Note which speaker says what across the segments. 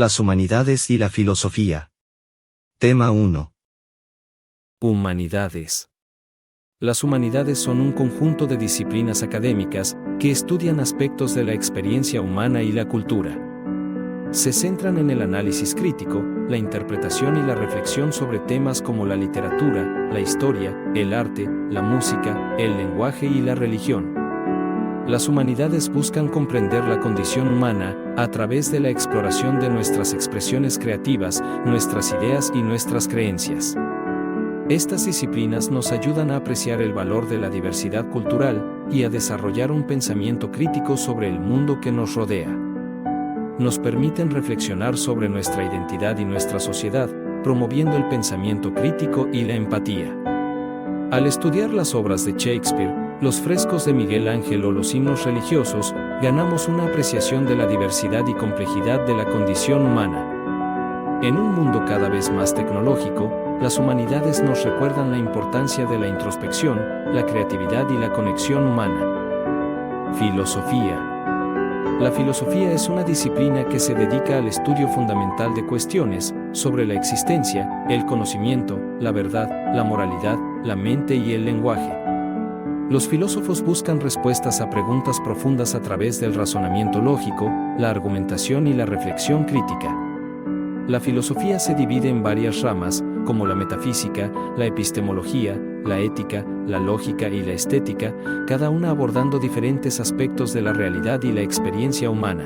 Speaker 1: Las humanidades y la filosofía. Tema 1.
Speaker 2: Humanidades. Las humanidades son un conjunto de disciplinas académicas que estudian aspectos de la experiencia humana y la cultura. Se centran en el análisis crítico, la interpretación y la reflexión sobre temas como la literatura, la historia, el arte, la música, el lenguaje y la religión. Las humanidades buscan comprender la condición humana a través de la exploración de nuestras expresiones creativas, nuestras ideas y nuestras creencias. Estas disciplinas nos ayudan a apreciar el valor de la diversidad cultural y a desarrollar un pensamiento crítico sobre el mundo que nos rodea. Nos permiten reflexionar sobre nuestra identidad y nuestra sociedad, promoviendo el pensamiento crítico y la empatía. Al estudiar las obras de Shakespeare, los frescos de Miguel Ángel o los himnos religiosos, ganamos una apreciación de la diversidad y complejidad de la condición humana. En un mundo cada vez más tecnológico, las humanidades nos recuerdan la importancia de la introspección, la creatividad y la conexión humana. Filosofía. La filosofía es una disciplina que se dedica al estudio fundamental de cuestiones sobre la existencia, el conocimiento, la verdad, la moralidad, la mente y el lenguaje. Los filósofos buscan respuestas a preguntas profundas a través del razonamiento lógico, la argumentación y la reflexión crítica. La filosofía se divide en varias ramas, como la metafísica, la epistemología, la ética, la lógica y la estética, cada una abordando diferentes aspectos de la realidad y la experiencia humana.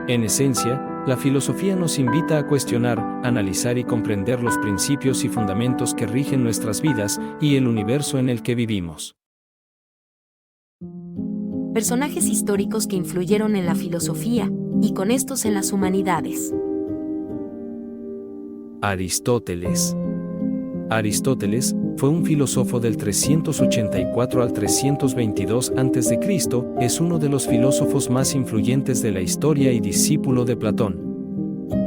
Speaker 2: En esencia, la filosofía nos invita a cuestionar, analizar y comprender los principios y fundamentos que rigen nuestras vidas y el universo en el que vivimos.
Speaker 3: Personajes históricos que influyeron en la filosofía, y con estos en las humanidades.
Speaker 2: Aristóteles. Aristóteles fue un filósofo del 384 al 322 a.C., es uno de los filósofos más influyentes de la historia y discípulo de Platón.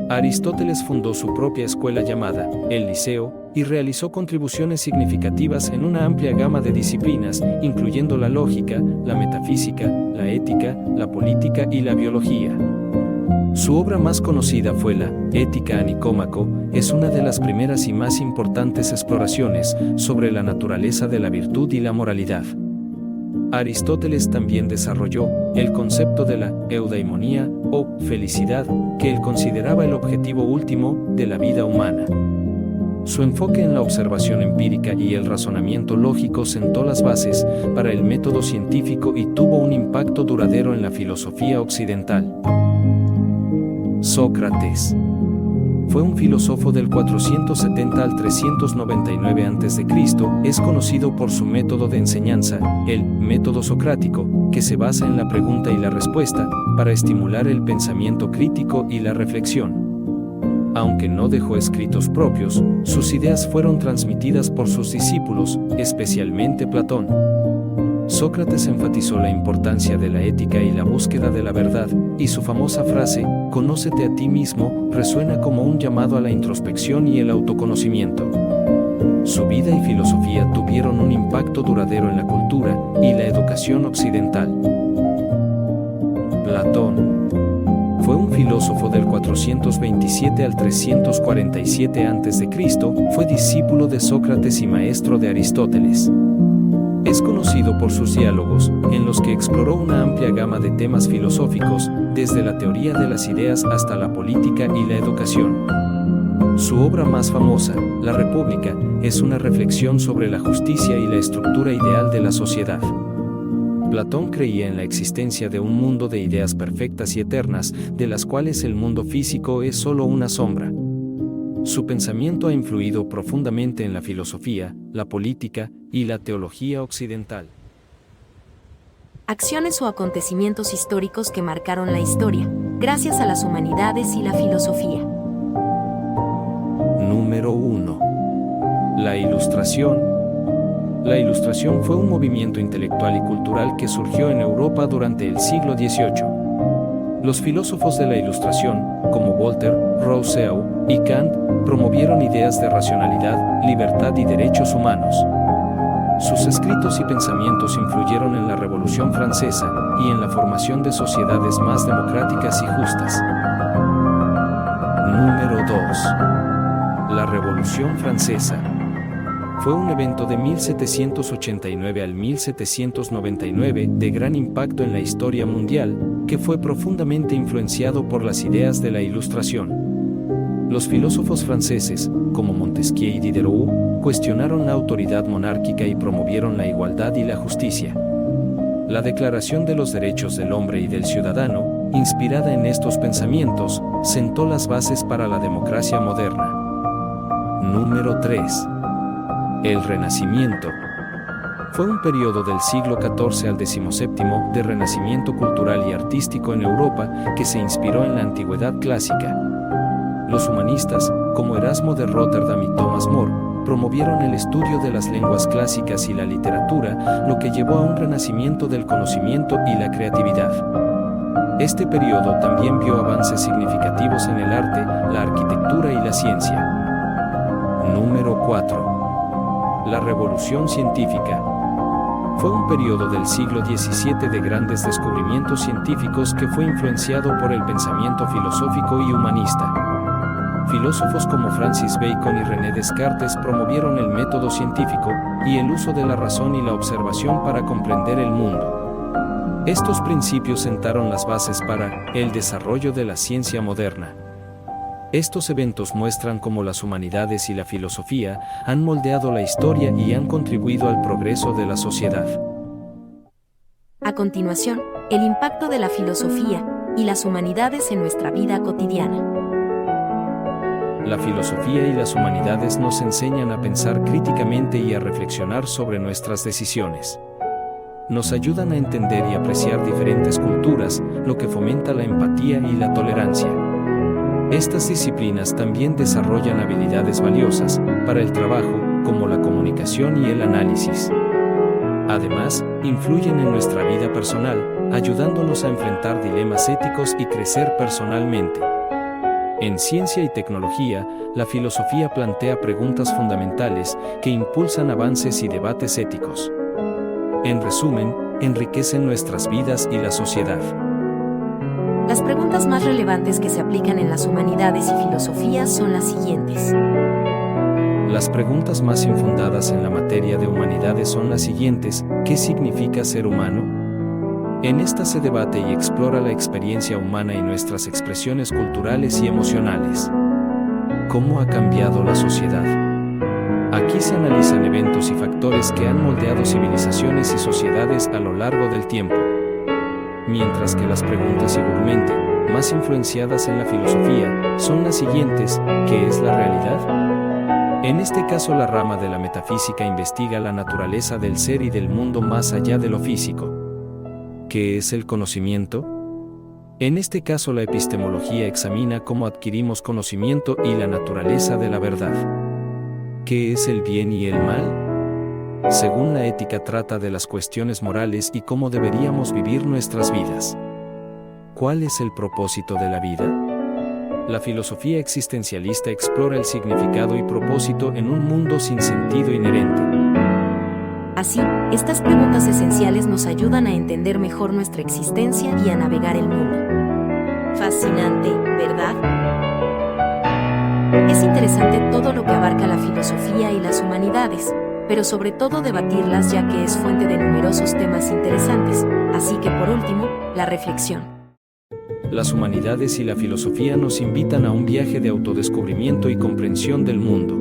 Speaker 2: Aristóteles fundó su propia escuela llamada el Liceo y realizó contribuciones significativas en una amplia gama de disciplinas, incluyendo la lógica, la metafísica, la ética, la política y la biología. Su obra más conocida fue la Ética a Nicómaco, es una de las primeras y más importantes exploraciones sobre la naturaleza de la virtud y la moralidad. Aristóteles también desarrolló el concepto de la eudaimonía o felicidad, que él consideraba el objetivo último de la vida humana. Su enfoque en la observación empírica y el razonamiento lógico sentó las bases para el método científico y tuvo un impacto duradero en la filosofía occidental. Sócrates. Fue un filósofo del 470 al 399 a.C., es conocido por su método de enseñanza, el método socrático, que se basa en la pregunta y la respuesta, para estimular el pensamiento crítico y la reflexión. Aunque no dejó escritos propios, sus ideas fueron transmitidas por sus discípulos, especialmente Platón. Sócrates enfatizó la importancia de la ética y la búsqueda de la verdad, y su famosa frase, «Conócete a ti mismo», resuena como un llamado a la introspección y el autoconocimiento. Su vida y filosofía tuvieron un impacto duradero en la cultura y la educación occidental. Platón. Fue un filósofo del 427 al 347 a.C., fue discípulo de Sócrates y maestro de Aristóteles. Es conocido por sus diálogos, en los que exploró una amplia gama de temas filosóficos, desde la teoría de las ideas hasta la política y la educación. Su obra más famosa, La República, es una reflexión sobre la justicia y la estructura ideal de la sociedad. Platón creía en la existencia de un mundo de ideas perfectas y eternas, de las cuales el mundo físico es solo una sombra. Su pensamiento ha influido profundamente en la filosofía, la política y la teología occidental.
Speaker 3: Acciones o acontecimientos históricos que marcaron la historia, gracias a las humanidades y la filosofía.
Speaker 2: Número 1. La Ilustración. La Ilustración fue un movimiento intelectual y cultural que surgió en Europa durante el siglo XVIII. Los filósofos de la Ilustración, como Voltaire, Rousseau y Kant, promovieron ideas de racionalidad, libertad y derechos humanos. Sus escritos y pensamientos influyeron en la Revolución Francesa y en la formación de sociedades más democráticas y justas. Número 2. La Revolución Francesa. Fue un evento de 1789 al 1799 de gran impacto en la historia mundial, que fue profundamente influenciado por las ideas de la Ilustración. Los filósofos franceses, como Montesquieu y Diderot, cuestionaron la autoridad monárquica y promovieron la igualdad y la justicia. La Declaración de los Derechos del Hombre y del Ciudadano, inspirada en estos pensamientos, sentó las bases para la democracia moderna. Número 3. El Renacimiento. Fue un periodo del siglo XIV al XVII de renacimiento cultural y artístico en Europa que se inspiró en la antigüedad clásica. Los humanistas, como Erasmo de Róterdam y Thomas More, promovieron el estudio de las lenguas clásicas y la literatura, lo que llevó a un renacimiento del conocimiento y la creatividad. Este periodo también vio avances significativos en el arte, la arquitectura y la ciencia. Número 4. La Revolución Científica. Fue un periodo del siglo XVII de grandes descubrimientos científicos que fue influenciado por el pensamiento filosófico y humanista. Filósofos como Francis Bacon y René Descartes promovieron el método científico y el uso de la razón y la observación para comprender el mundo. Estos principios sentaron las bases para el desarrollo de la ciencia moderna. Estos eventos muestran cómo las humanidades y la filosofía han moldeado la historia y han contribuido al progreso de la sociedad.
Speaker 3: A continuación, el impacto de la filosofía y las humanidades en nuestra vida cotidiana.
Speaker 2: La filosofía y las humanidades nos enseñan a pensar críticamente y a reflexionar sobre nuestras decisiones. Nos ayudan a entender y apreciar diferentes culturas, lo que fomenta la empatía y la tolerancia. Estas disciplinas también desarrollan habilidades valiosas para el trabajo, como la comunicación y el análisis. Además, influyen en nuestra vida personal, ayudándonos a enfrentar dilemas éticos y crecer personalmente. En ciencia y tecnología, la filosofía plantea preguntas fundamentales que impulsan avances y debates éticos. En resumen, enriquecen nuestras vidas y la sociedad.
Speaker 3: Las preguntas más relevantes que se aplican en las humanidades y filosofías son las siguientes.
Speaker 2: Las preguntas más infundadas en la materia de humanidades son las siguientes: ¿qué significa ser humano? En esta se debate y explora la experiencia humana y nuestras expresiones culturales y emocionales. ¿Cómo ha cambiado la sociedad? Aquí se analizan eventos y factores que han moldeado civilizaciones y sociedades a lo largo del tiempo. Mientras que las preguntas igualmente más influenciadas en la filosofía son las siguientes: ¿qué es la realidad? En este caso, la rama de la metafísica investiga la naturaleza del ser y del mundo más allá de lo físico. ¿Qué es el conocimiento? En este caso, la epistemología examina cómo adquirimos conocimiento y la naturaleza de la verdad. ¿Qué es el bien y el mal? Según la ética, trata de las cuestiones morales y cómo deberíamos vivir nuestras vidas. ¿Cuál es el propósito de la vida? La filosofía existencialista explora el significado y propósito en un mundo sin sentido inherente.
Speaker 3: Así, estas preguntas esenciales nos ayudan a entender mejor nuestra existencia y a navegar el mundo. Fascinante, ¿verdad? Es interesante todo lo que abarca la filosofía y las humanidades, pero sobre todo debatirlas, ya que es fuente de numerosos temas interesantes. Así que por último, la reflexión.
Speaker 2: Las humanidades y la filosofía nos invitan a un viaje de autodescubrimiento y comprensión del mundo.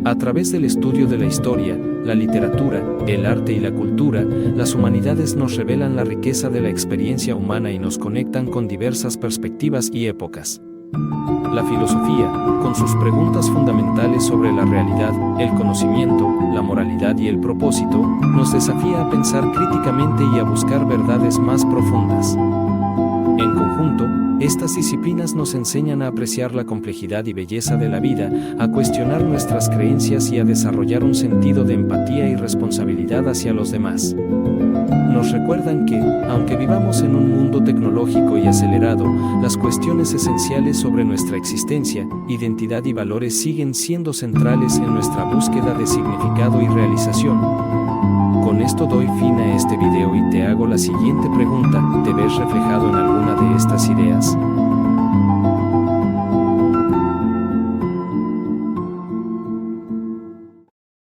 Speaker 2: A través del estudio de la historia, la literatura, el arte y la cultura, las humanidades nos revelan la riqueza de la experiencia humana y nos conectan con diversas perspectivas y épocas. La filosofía, con sus preguntas fundamentales sobre la realidad, el conocimiento, la moralidad y el propósito, nos desafía a pensar críticamente y a buscar verdades más profundas. En conjunto, estas disciplinas nos enseñan a apreciar la complejidad y belleza de la vida, a cuestionar nuestras creencias y a desarrollar un sentido de empatía y responsabilidad hacia los demás. Nos recuerdan que, aunque vivamos en un mundo tecnológico y acelerado, las cuestiones esenciales sobre nuestra existencia, identidad y valores siguen siendo centrales en nuestra búsqueda de significado y realización. Con esto doy fin a este video y te hago la siguiente pregunta: ¿te ves reflejado en alguna de estas ideas?